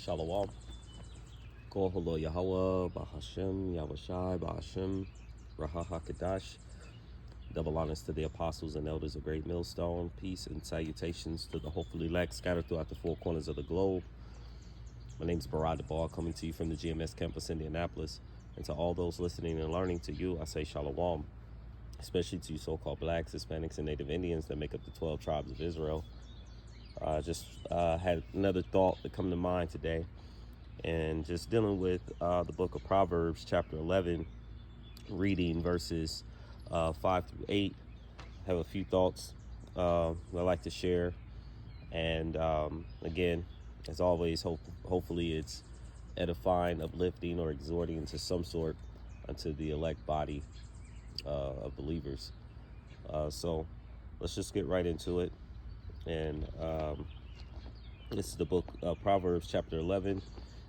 Shalom. Kol Holo Yahweh, Bahashem, Yahushai, Bahashem, Raha HaKadash. Double honors to the apostles and elders of Great Millstone. Peace and salutations to the hopefully elect scattered throughout the four corners of the globe. My name is Barad DeBar, coming to you from the GMS campus, Indianapolis. And to all those listening and learning, to you, I say Shalom. Especially to you so-called blacks, Hispanics, and Native Indians that make up the 12 tribes of Israel. Just had another thought that come to mind today, and just dealing with the book of Proverbs, chapter 11, reading verses 5 through 8. I have a few thoughts I'd like to share, and again, as always, hopefully it's edifying, uplifting, or exhorting to some sort unto the elect body of believers. So let's just get right into it. And this is the book of Proverbs chapter 11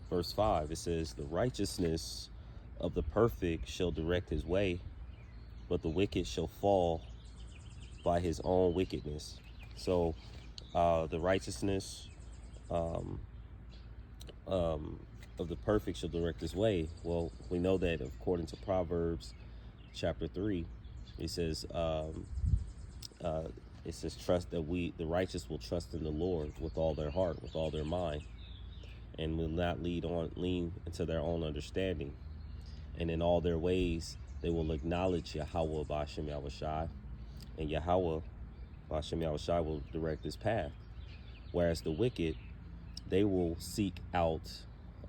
verse 5. It says, the righteousness of the perfect shall direct his way, but the wicked shall fall by his own wickedness. So the righteousness of the perfect shall direct his way. Well, we know that according to Proverbs chapter 3, it says trust that the righteous will trust in the Lord with all their heart, with all their mind, and will not lean into their own understanding. And in all their ways they will acknowledge Yahweh B'Ashem Yahushai, and Yahweh B'Ashem Yahushai will direct his path. Whereas the wicked, they will seek out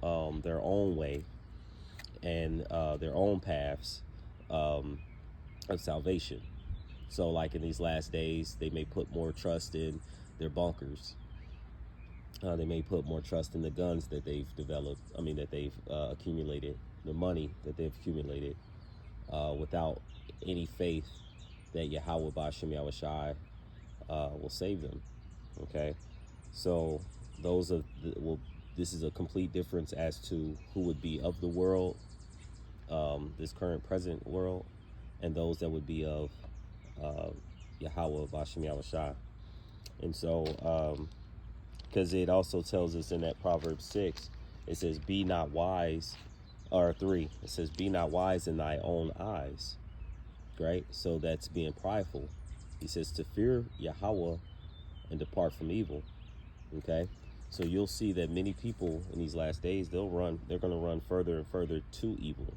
their own way and their own paths of salvation. So like in these last days, they may put more trust in their bunkers. They may put more trust in the guns that they've developed, that they've accumulated, the money that they've accumulated, without any faith that Yahweh B'Ashem Yahushai will save them. Okay, so this is a complete difference as to who would be of the world, this current present world, and those that would be of Yahweh B'Ashem Yahushai. And so because it also tells us in that Proverbs 6, it says, be not wise, or 3, it says, be not wise in thy own eyes, right? So that's being prideful. He says to fear Yahweh and depart from evil. Okay, so you'll see that many people in these last days, they're going to run further and further to evil,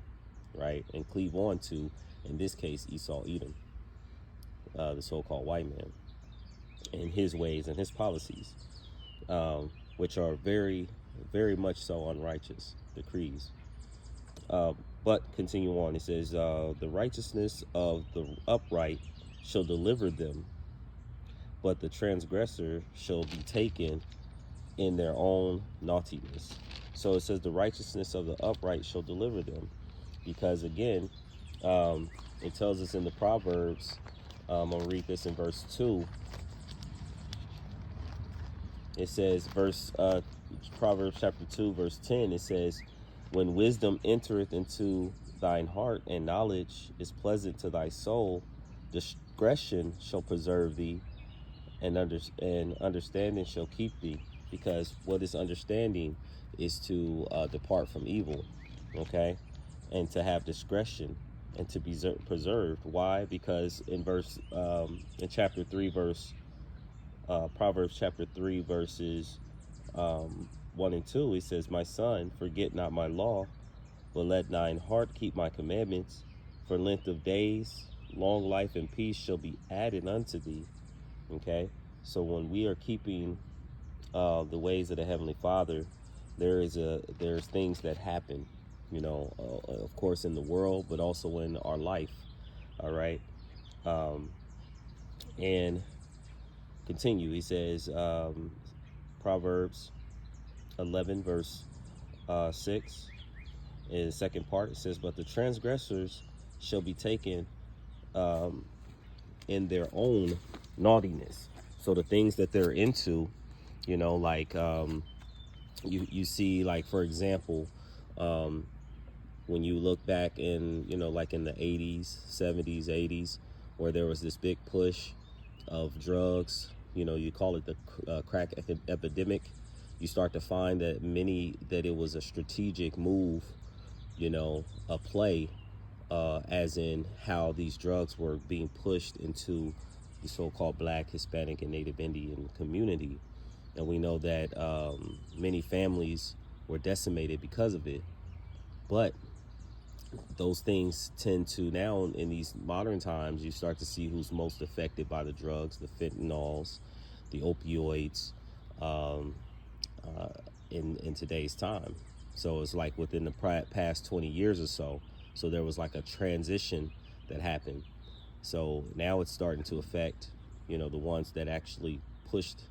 right? And cleave on to, in this case, Esau Edom, the so-called white man, and his ways and his policies, which are very, very much so unrighteous decrees. But continue on. It says, the righteousness of the upright shall deliver them, but the transgressor shall be taken in their own naughtiness. So it says the righteousness of the upright shall deliver them, because again, it tells us in the Proverbs, I'm going to read this in verse 2. It says, Proverbs chapter 2, verse 10, it says, when wisdom entereth into thine heart, and knowledge is pleasant to thy soul, discretion shall preserve thee, and understanding shall keep thee. Because what is understanding is to depart from evil, okay? And to have discretion and to be preserved. Why? Because in chapter 3, Proverbs chapter 3, verses 1 and 2, it says, my son, forget not my law, but let thine heart keep my commandments. For length of days, long life and peace shall be added unto thee. Okay, so when we are keeping the ways of the Heavenly Father, there's things that happen, of course in the world, but also in our life. All right, and continue. He says, Proverbs 11 verse 6, in the second part, it says, but the transgressors shall be taken in their own naughtiness. So the things that they're into, like you see, like, for example, when you look back in, like in the 80s, 70s, 80s, where there was this big push of drugs, you call it the crack epidemic, you start to find that it was a strategic move, a play, as in how these drugs were being pushed into the so-called Black, Hispanic, and Native Indian community. And we know that many families were decimated because of it. But those things tend to, now in these modern times, you start to see who's most affected by the drugs, the fentanyls, the opioids, um, uh, in today's time. So it's like within the past 20 years or so. So there was like a transition that happened. So now it's starting to affect, the ones that actually pushed,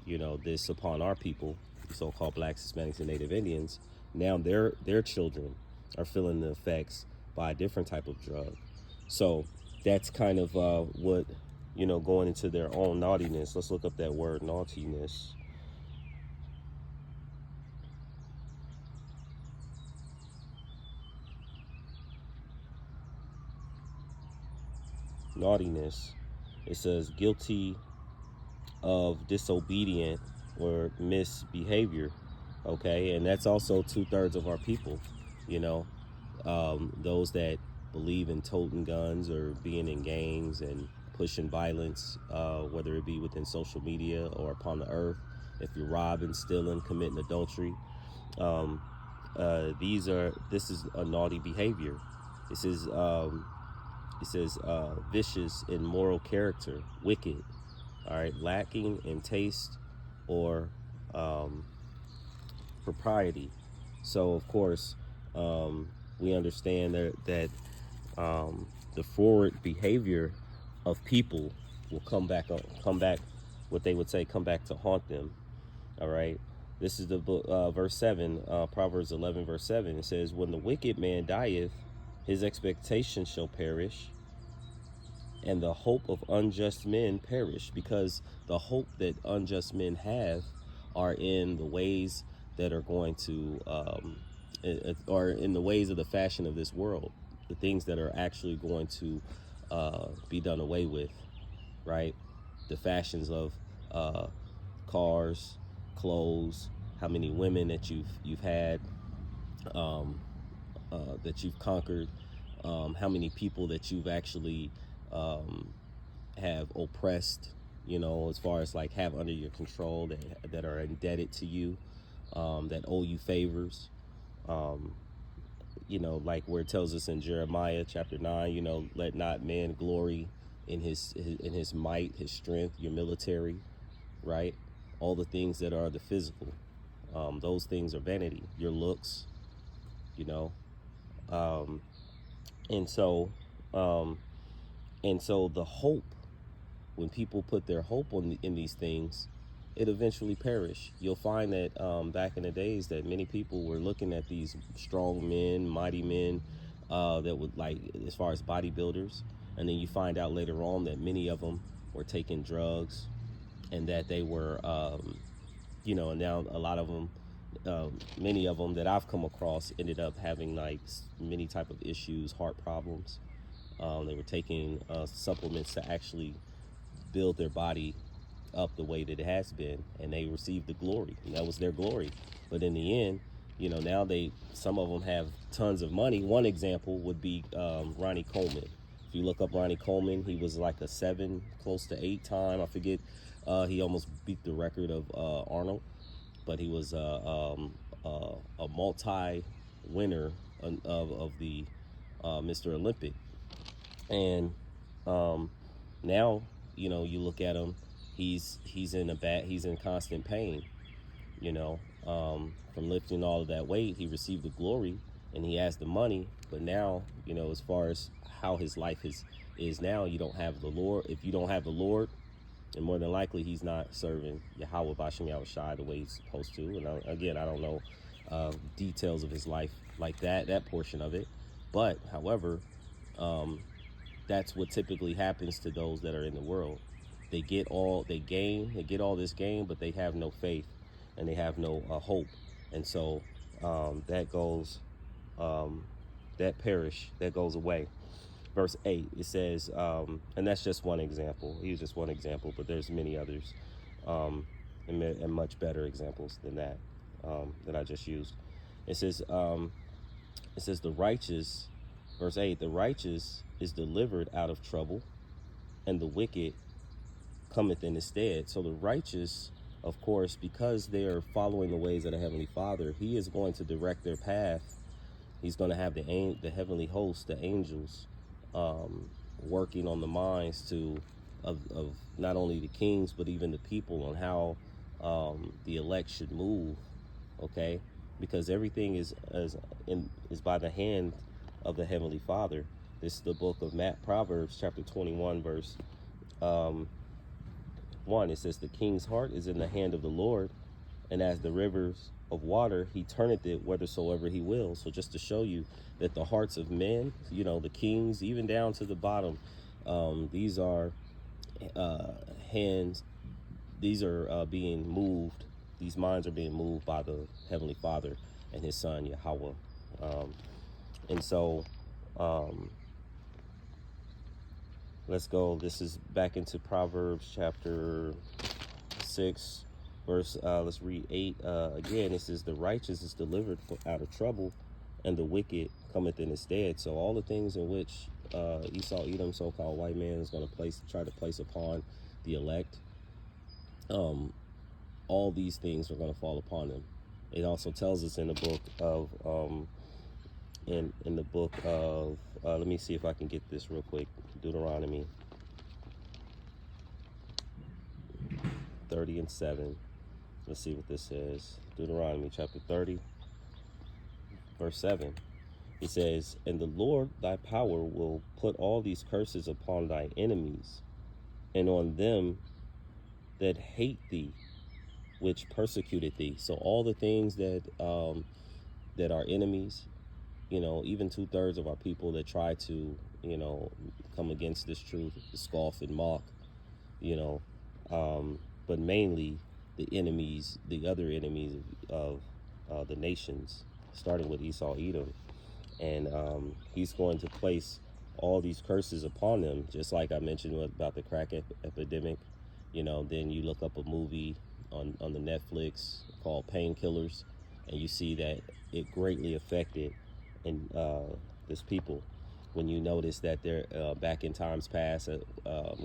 this upon our people, so-called Blacks, Hispanics, and Native Indians. Now their children are feeling the effects by a different type of drug. So that's kind of what, going into their own naughtiness. Let's look up that word, naughtiness. Naughtiness. It says guilty of disobedient or misbehavior. Okay, and that's also 2/3 of our people. You know, those that believe in toting guns or being in gangs and pushing violence, whether it be within social media or upon the earth. If you're robbing, stealing, committing adultery, um, this is a naughty behavior. This is it says vicious in moral character, wicked, all right, lacking in taste or um, propriety. So, of course, we understand that the forward behavior of people will come back, what they would say, come back to haunt them. All right. This is the book, verse 7, Proverbs 11, verse 7. It says, when the wicked man dieth, his expectation shall perish, and the hope of unjust men perish. Because the hope that unjust men have are in the ways that are going to, are in the ways of the fashion of this world, the things that are actually going to be done away with, right? The fashions of cars, clothes, how many women that you've had, um, that you've conquered, how many people that you've actually um, have oppressed, as far as like have under your control, that are indebted to you, that owe you favors. Um, like where it tells us in Jeremiah chapter 9, let not man glory in his might, his strength, your military, right? All the things that are the physical, those things are vanity. Your looks, you know, um, and so um, and so the hope, when people put their hope in these things, it eventually perish. You'll find that back in the days that many people were looking at these strong men, mighty men, that would, like, as far as bodybuilders, and then you find out later on that many of them were taking drugs, and that they were, and now a lot of them, many of them that I've come across ended up having like many type of issues, heart problems. They were taking supplements to actually build their body up the way that it has been, and they received the glory, and that was their glory. But in the end, now some of them have tons of money. One example would be Ronnie Coleman. If you look up Ronnie Coleman, he was like a 7, close to 8 time, I forget. He almost beat the record of Arnold, but he was a multi winner of the Mr. Olympic. And now, you look at him, he's in constant pain, from lifting all of that weight. He received the glory and he has the money, but now, as far as how his life is now, you don't have the Lord. If you don't have the Lord, and more than likely he's not serving Yahweh Bashem Yahushai the way he's supposed to. And again, I don't know details of his life like that portion of it, but however, that's what typically happens to those that are in the world. They get all this gain, but they have no faith, and they have no hope. And so that goes, that goes away. Verse 8, it says, and that's just one example. He was just one example, but there's many others. and much better examples than that I just used. It says, the righteous, verse 8, the righteous is delivered out of trouble, and the wicked cometh in his stead. So the righteous, of course, because they are following the ways of the Heavenly Father, He is going to direct their path. He's going to have the heavenly host, the angels, working on the minds of not only the kings but even the people on how the elect should move. Okay, because everything is by the hand of the Heavenly Father. This is the book of Proverbs, chapter 21, verse 1. It says, "The king's heart is in the hand of the Lord, and as the rivers of water, He turneth it whithersoever He will." So just to show you that the hearts of men, the kings, even down to the bottom, these are hands. These are being moved. These minds are being moved by the Heavenly Father and His Son Yahweh. And so, let's go. This is back into Proverbs chapter 6, verse. Let's read 8 again. It says, "The righteous is delivered out of trouble, and the wicked cometh in his stead." So all the things in which Esau, Edom, so-called white man, is going to try to place upon the elect, all these things are going to fall upon them. It also tells us in the book of in the book of let me see if I can get this real quick. Deuteronomy 30:7. Let's see what this says. Deuteronomy chapter 30, verse 7. It says, "And the Lord thy power will put all these curses upon thy enemies, and on them that hate thee, which persecuted thee." So all the things that our enemies, even 2/3 of our people that try to, come against this truth, scoff and mock, but mainly the other enemies of the nations, starting with Esau, Edom. And He's going to place all these curses upon them, just like I mentioned about the crack epidemic. Then you look up a movie on the Netflix called Painkillers, and you see that it greatly affected this people. When you notice that they're back in times past,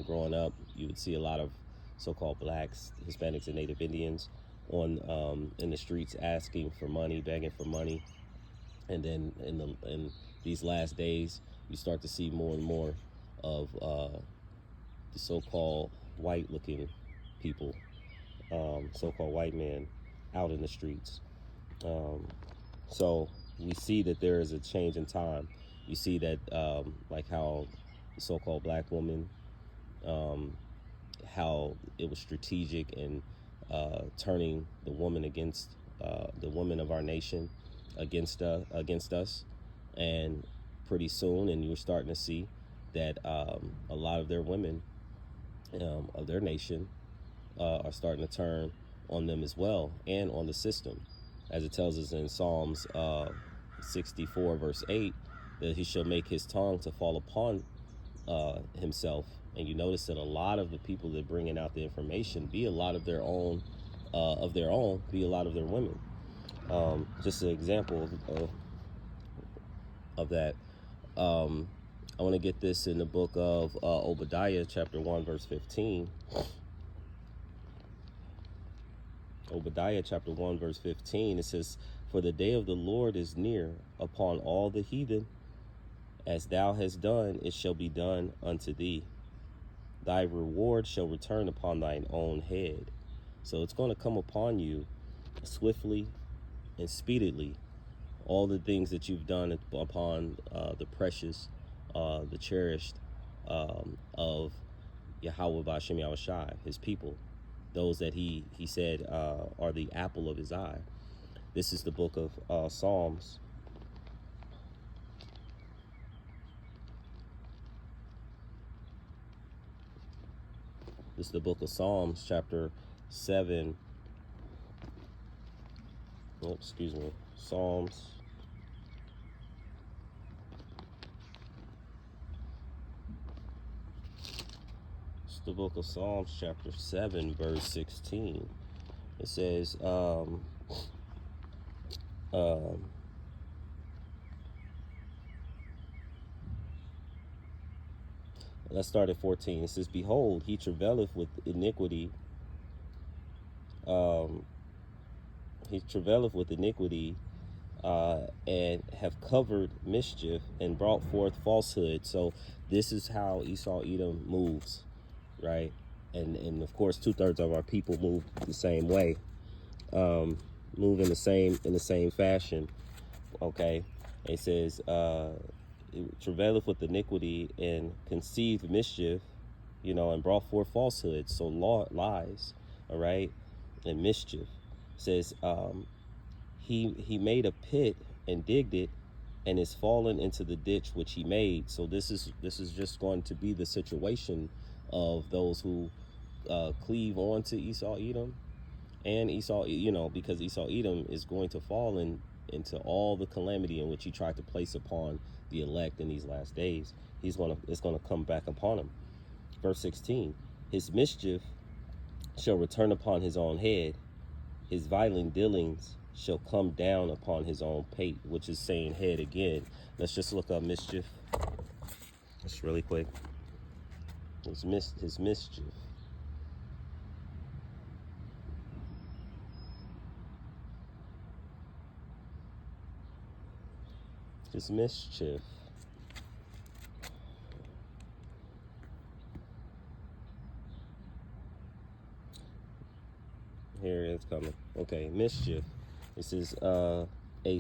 growing up, you would see a lot of so-called blacks, Hispanics, and Native Indians in the streets asking for money, begging for money. And then in these last days, you start to see more and more of the so-called white-looking people, so-called white men, out in the streets. So we see that there is a change in time. You see that, like how the so-called black woman, how it was strategic in turning the woman against the women of our nation against us, and pretty soon, and you're starting to see that a lot of their women of their nation are starting to turn on them as well, and on the system, as it tells us in Psalms 64 verse 8, that he shall make his tongue to fall upon himself. And you notice that a lot of the people that bringing out the information be a lot of their own be a lot of their women. Just an example of that. I want to get this in the book of Obadiah chapter 1 verse 15. Obadiah chapter 1 verse 15, it says, "For the day of the Lord is near upon all the heathen. As thou hast done, it shall be done unto thee. Thy reward shall return upon thine own head." So it's going to come upon you swiftly and speedily. All the things that you've done upon the precious, the cherished of Yahweh B'Ashem Yahushai, His people, those that He said are the apple of His eye. This is the book of Psalms. This is the book of Psalms, chapter 7. Oh, excuse me. Psalms. It's the book of Psalms, chapter 7, verse 16. It says, um, let's start at 14. It says, behold, he travaileth with iniquity. Um, he travaileth with iniquity, and have covered mischief and brought forth falsehood. So this is how Esau Edom moves, right? And of course, 2/3 of our people move the same way, move in the same fashion. Okay, it says, it travaileth with iniquity and conceived mischief, and brought forth falsehood. So lies, all right, and mischief. It says, he made a pit and digged it, and is fallen into the ditch which he made. So this is just going to be the situation of those who cleave on to Esau Edom, and Esau, because Esau Edom is going to fall into all the calamity in which he tried to place upon the elect in these last days. It's gonna come back upon him. Verse 16: his mischief shall return upon his own head, his violent dealings shall come down upon his own pate, which is saying head again. Let's just look up mischief. Just really quick. His mischief. His mischief. Here it's coming. Okay, mischief. This is a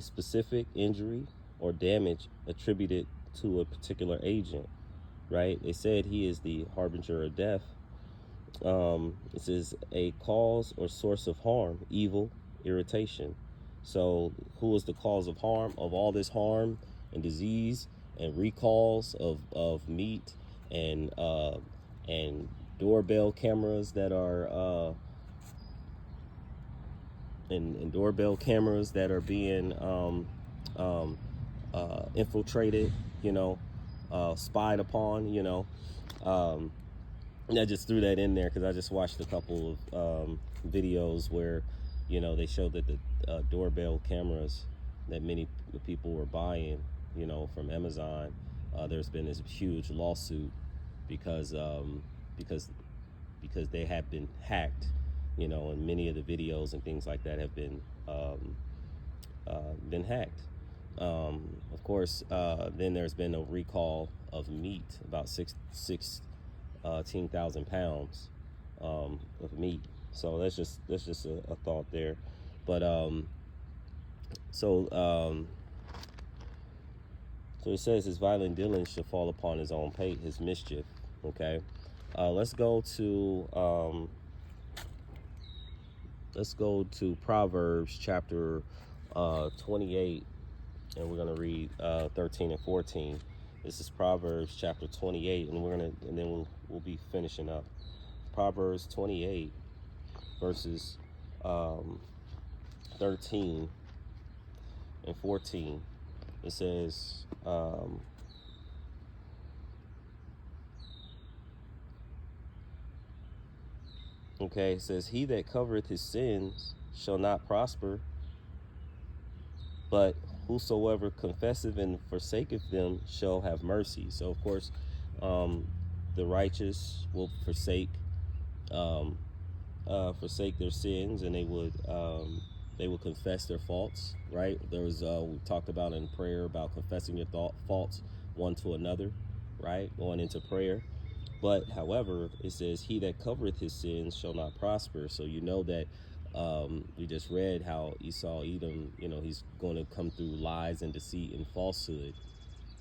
specific injury or damage attributed to a particular agent, right? They said he is the harbinger of death. This is a cause or source of harm, evil, irritation. So who is the cause of harm, of all this harm and disease and recalls of meat and doorbell cameras that are and doorbell cameras that are being um, infiltrated, spied upon, um, and I just threw that in there because I just watched a couple of videos where, they showed that the doorbell cameras that many people were buying, from Amazon, there's been this huge lawsuit because because because they have been hacked, and many of the videos and things like that have been hacked. Of course, then there's been a recall of meat, about 16,000 pounds of meat. So that's just a thought there. But so so it says his violent dealings shall fall upon his own pate, his mischief. Okay, let's go to Proverbs chapter 28, and we're gonna read 13 and 14. This is Proverbs chapter 28, and then we'll be finishing up. Proverbs 28, verses 13 and 14. It says, okay, it says, he that covereth his sins shall not prosper, but whosoever confesseth and forsaketh them shall have mercy. So of course, the righteous will um, forsake their sins, and they would confess their faults. Right? There was we talked about in prayer about confessing your faults one to another. Right? Going into prayer. But however, it says, he that covereth his sins shall not prosper. So that we just read how Esau Edom, he's going to come through lies and deceit and falsehood,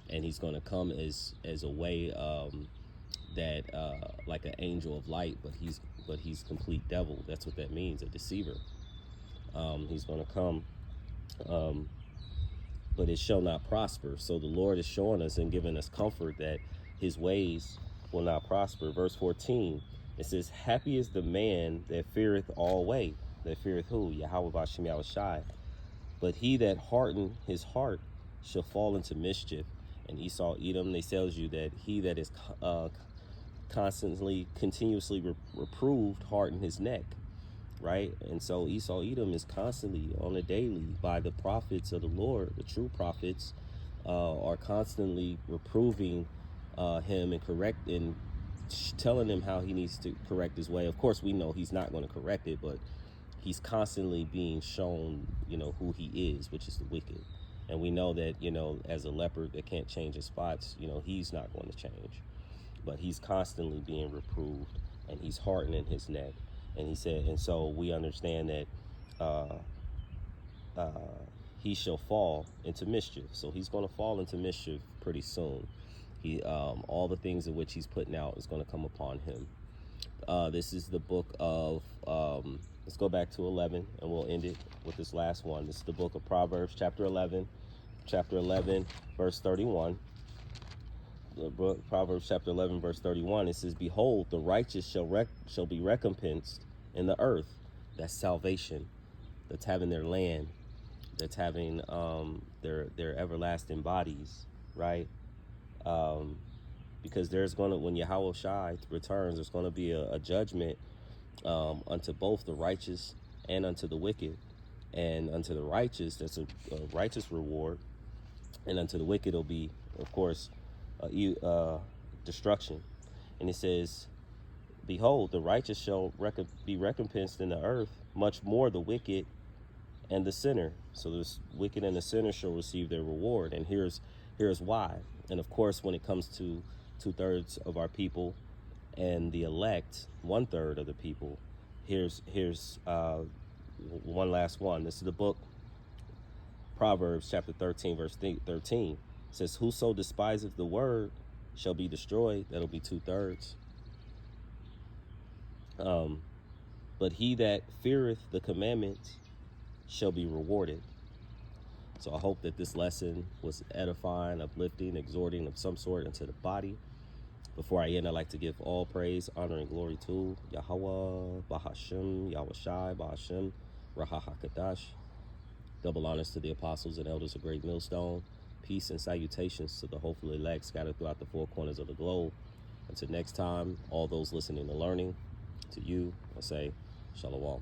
and he's going to come as a way that like an angel of light, but he's complete devil. That's what that means, a deceiver. He's going to come, but it shall not prosper. So the Lord is showing us and giving us comfort that his ways will not prosper. Verse 14, it says, happy is the man that feareth always. That feareth who? Yahweh Bashem Yahushai. But he that harden his heart shall fall into mischief. And Esau Edom, they tells you that he that is continuously reproved harden his neck. right? And so Esau Edom is constantly on a daily by the prophets of the Lord. The true prophets are constantly reproving him and telling him how he needs to correct his way. Of course, we know he's not going to correct it, but he's constantly being shown, who he is, which is the wicked. And we know that, as a leopard that can't change his spots, he's not going to change. But he's constantly being reproved, and he's hardening his neck. And he said, and so we understand that he shall fall into mischief. So he's going to fall into mischief pretty soon. All the things in which he's putting out is going to come upon him. This is the book of, let's go back to 11, and we'll end it with this last one. This is the book of Proverbs, chapter 11, verse 31. Proverbs chapter 11, verse 31, it says, behold, the righteous shall be recompensed in the earth. That's salvation. That's having their land. That's having their everlasting bodies, right? Because there's going to, when Yahweh Shai returns, there's going to be a judgment unto both the righteous and unto the wicked. And unto the righteous, that's a righteous reward. And unto the wicked will be, of course, destruction. And it says, behold, the righteous shall be recompensed in the earth, much more the wicked and the sinner. So the wicked and the sinner shall receive their reward. And here's why. And of course, when it comes to 2/3 of our people and the elect, 1/3 of the people, here's one last one. This is the book, Proverbs chapter 13, verse 13. It says, whoso despiseth the word shall be destroyed. That'll be 2/3. But he that feareth the commandments shall be rewarded. So I hope that this lesson was edifying, uplifting, exhorting of some sort into the body. Before I end, I'd like to give all praise, honor, and glory to Yahweh, Bahashem, Yahweh Shai, Bahashem, Raha HaKadash. Double honors to the apostles and elders of Great Millstone. Peace and salutations to the hopefully elect scattered throughout the four corners of the globe. Until next time, all those listening and learning, to you, I say, Shalom.